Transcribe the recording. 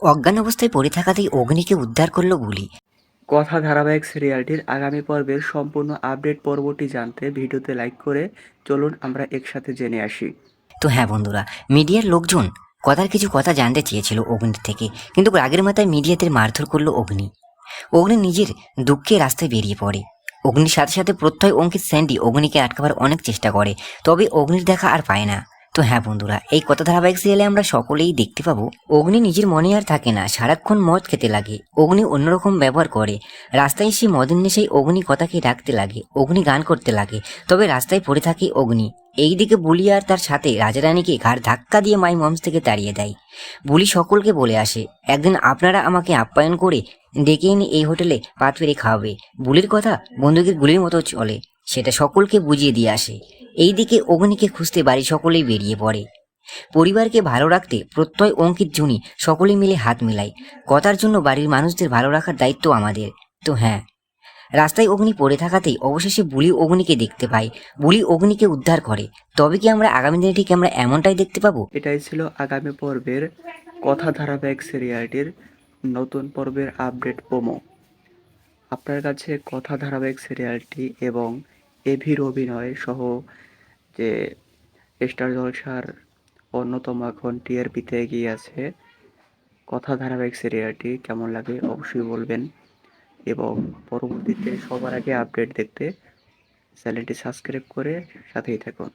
অজ্ঞান অবস্থায় পড়ে থাকাতেই অগ্নিকে উদ্ধার করলো বুলি। কথা ধারাবাহিক সিরিয়ালটির আগামী পর্বের সম্পূর্ণ আপডেট পর্বটি জানতে ভিডিওতে লাইক করে চলুন আমরা একসাথে জেনে আসি। তো হ্যাঁ বন্ধুরা, মিডিয়ার লোকজন কথার কিছু কথা জানতে চেয়েছিল অগ্নির থেকে, কিন্তু রাগের মাথায় মিডিয়াতে মারধর করলো অগ্নি। অগ্নি নিজের দুঃখে রাস্তায় বেরিয়ে পড়ে। অগ্নির সাথে সাথে প্রত্যয়, অঙ্কিত, স্যান্ডি অগ্নিকে আটকাবার অনেক চেষ্টা করে, তবে অগ্নির দেখা আর পায় না। তো হ্যাঁ বন্ধুরা, এই কথা ধারাবাহিক সিরিয়ালে আমরা সকলেই দেখতে পাবো অগ্নি নিজের মনে আর থাকে না, সারাক্ষণ মদ খেতে লাগে। অগ্নি অন্যরকম ব্যবহার করে। রাস্তায় এসে মদের নেশায় অগ্নি কথাকে ডাকতে লাগে, অগ্নি গান করতে লাগে, তবে রাস্তায় পড়ে থাকে অগ্নি। এইদিকে বুলি আর তার সাথে রাজারানীকে ঘাড় ধাক্কা দিয়ে মাই মমস থেকে তাড়িয়ে দেয়। বুলি সকলকে বলে আসে, একদিন আপনারা আমাকে আপ্যায়ন করে ডেকে এনে এই হোটেলে পাত পেরে খাওয়াবে। বুলির কথা বন্দুকের গুলির মতো চলে, সেটা সকলকে বুঝিয়ে দিয়ে আসে। এইদিকে অগ্নিকে খুঁজতে বাড়ি সকলেই বেরিয়ে পড়ে। পরিবারকে ভালো রাখতে প্রত্যয়, অঙ্কিত, জুনি সকলে মিলে হাত মেলায়। কথার জন্য বাড়ির মানুষদের ভালো রাখার দায়িত্ব আমাদের। তো হ্যাঁ, রাস্তায় অগ্নি পড়ে থাকাতেই অবশেষে বুলি অগ্নিকে দেখতে পায়। বুলি অগ্নিকে উদ্ধার করে। তবে কি আমরা আগামী দিনে ঠিক আমরা এমনটাই দেখতে পাবো? এটাই ছিল আগামী পর্বের কথা ধারাবাহিক সিরিয়ালটির নতুন পর্বের আপডেট প্রোমো। আপনার কাছে কথা ধারাবাহিক সিরিয়ালটি এবং এভির অভিনয় সহ যে স্টার জলসার অন্যতম এখন টিআরপিতে এগিয়ে আছে কথা ধারাবাহিক সিরিয়ালটি কেমন লাগে অবশ্যই বলবেন, এবং পরবর্তীতে সবার আগে আপডেট দেখতে চ্যানেলটি সাবস্ক্রাইব করে সাথেই থাকুন।